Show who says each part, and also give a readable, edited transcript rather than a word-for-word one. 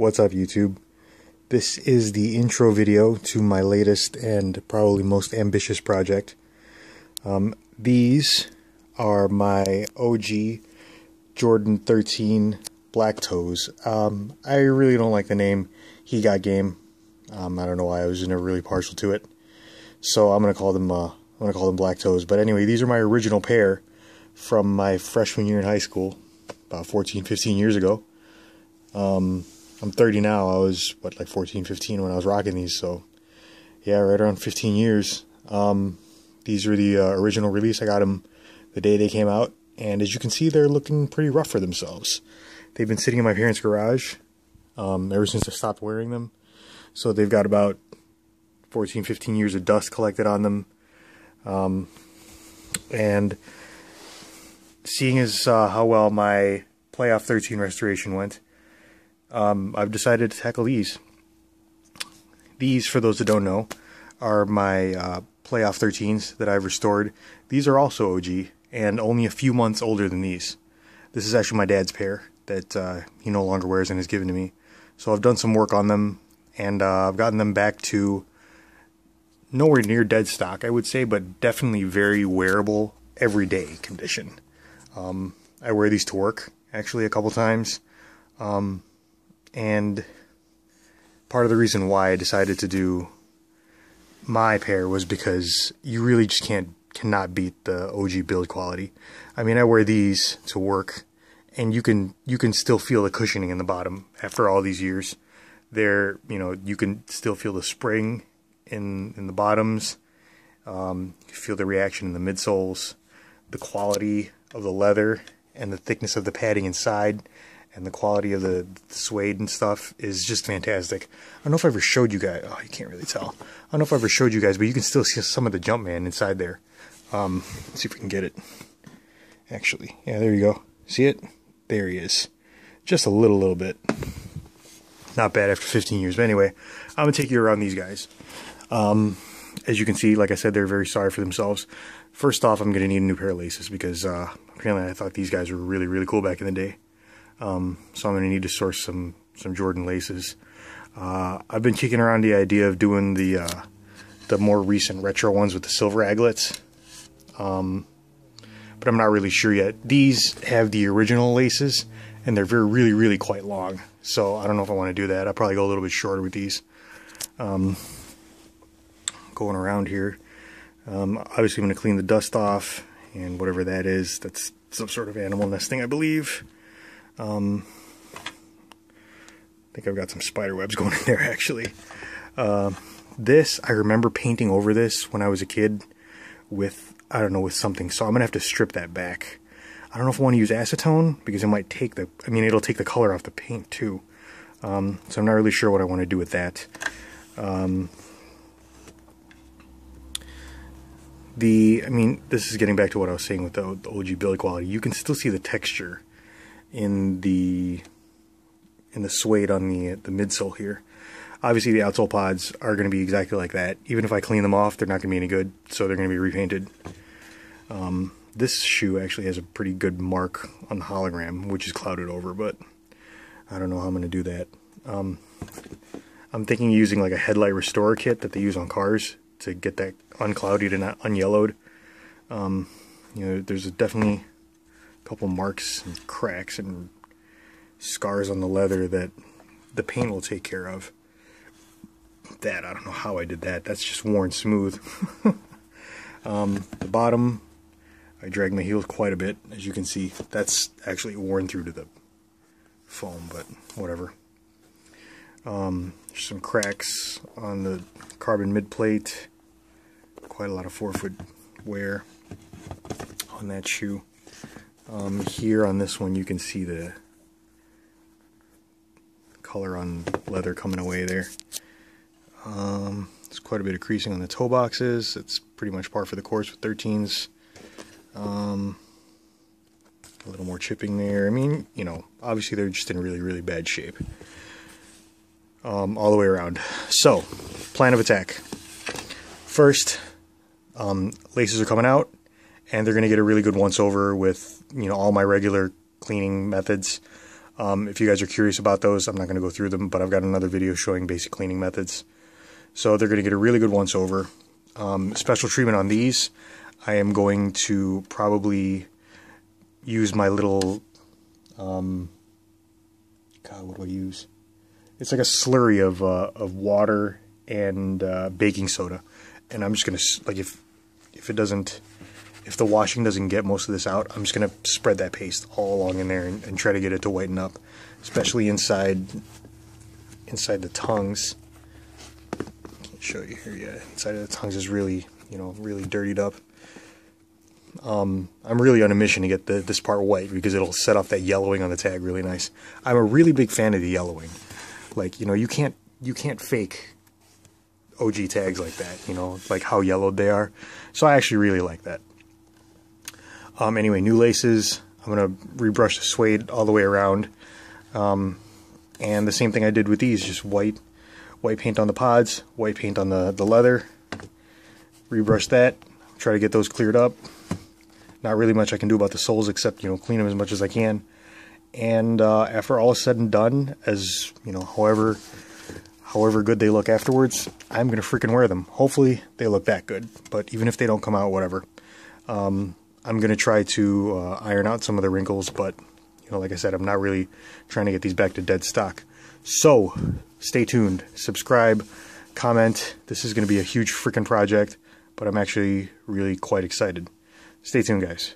Speaker 1: What's up, YouTube? This is the intro video to my latest and probably most ambitious project. These are my OG Jordan XIII Blacktoes. I really don't like the name He Got Game. I don't know why. I was never really partial to it, so I'm gonna call them Blacktoes. But anyway, these are my original pair from my freshman year in high school, about 14-15 years ago. I'm 30 now. I was, like 14, 15 when I was rocking these, so yeah, right around 15 years. These are the original release. I got them the day they came out, and as you can see, they're looking pretty rough for themselves. They've been sitting in my parents' garage ever since I stopped wearing them, so they've got about 14, 15 years of dust collected on them. And seeing as how well my Playoff 13 restoration went, I've decided to tackle these. These, for those that don't know, are my Playoff 13s that I've restored. These are also OG and only a few months older than these. This is actually my dad's pair that he no longer wears and has given to me. So I've done some work on them, and I've gotten them back to nowhere near dead stock, I would say, but definitely very wearable, everyday condition. I wear these to work, actually, a couple times. And part of the reason why I decided to do my pair was because you really just cannot beat the OG build quality. I mean, I wear these to work, and you can still feel the cushioning in the bottom after all these years. You can still feel the spring in the bottoms. You can feel the reaction in the midsoles, the quality of the leather and the thickness of the padding inside, and the quality of the suede and stuff is just fantastic. I don't know if I ever showed you guys. Oh, you can't really tell. I don't know if I ever showed you guys, but you can still see some of the Jumpman inside there. Let's see if we can get it. Actually, yeah, there you go. See it? There he is. Just a little bit. Not bad after 15 years. But anyway, I'm going to take you around these guys. As you can see, like I said, they're very sorry for themselves. First off, I'm going to need a new pair of laces because apparently I thought these guys were really cool back in the day. So I'm going to need to source some Jordan laces. I've been kicking around the idea of doing the more recent retro ones with the silver aglets, but I'm not really sure yet. These have the original laces, and they're really quite long. So I don't know if I want to do that. I'll probably go a little bit shorter with these. Going around here, obviously I'm going to clean the dust off, and whatever that is, that's some sort of animal nesting, I believe. I think I've got some spider webs going in there, actually. This, I remember painting over this when I was a kid with, I don't know, with something. So I'm going to have to strip that back. I don't know if I want to use acetone, because it might take it'll take the color off the paint too. So I'm not really sure what I want to do with that. This is getting back to what I was saying with the OG build quality. You can still see the texture in the suede on the midsole here. Obviously the outsole pods are going to be exactly like that. Even if I clean them off, they're not going to be any good, so they're going to be repainted. This shoe actually has a pretty good mark on the hologram, which is clouded over, but I don't know how I'm going to do that. I'm thinking of using like a headlight restorer kit that they use on cars to get that unclouded and not unyellowed. There's definitely a couple marks and cracks and scars on the leather that the paint will take care of. I don't know how I did that. That's just worn smooth. The bottom, I dragged my heels quite a bit, as you can see. That's actually worn through to the foam, but whatever. There's some cracks on the carbon mid plate. Quite a lot of forefoot wear on that shoe. Here on this one, you can see the color on leather coming away there. There's quite a bit of creasing on the toe boxes. It's pretty much par for the course with 13s. A little more chipping there. I mean, obviously they're just in really bad shape. All the way around. So, plan of attack. First, laces are coming out, and they're going to get a really good once over with all my regular cleaning methods. If you guys are curious about those, I'm not going to go through them, but I've got another video showing basic cleaning methods. So they're going to get a really good once over. Special treatment on these, I am going to probably use my little, God, what do I use? It's like a slurry of water and baking soda, and I'm just gonna, like, if the washing doesn't get most of this out, I'm just gonna spread that paste all along in there and try to get it to whiten up, especially inside the tongues. Can't show you here yet. Inside of the tongues is really, really dirtied up. I'm really on a mission to get this part white because it'll set off that yellowing on the tag really nice. I'm a really big fan of the yellowing. Like, you can't fake OG tags like that, like how yellowed they are. So I actually really like that. Anyway, new laces. I'm going to rebrush the suede all the way around. And the same thing I did with these, just white paint on the pods, white paint on the leather. Rebrush that, try to get those cleared up. Not really much I can do about the soles except, clean them as much as I can. And after all is said and done, as, however good they look afterwards, I'm going to freaking wear them. Hopefully they look that good, but even if they don't come out, whatever. I'm going to try to iron out some of the wrinkles, but, like I said, I'm not really trying to get these back to dead stock. So, stay tuned, subscribe, comment. This is going to be a huge freaking project, but I'm actually really quite excited. Stay tuned, guys.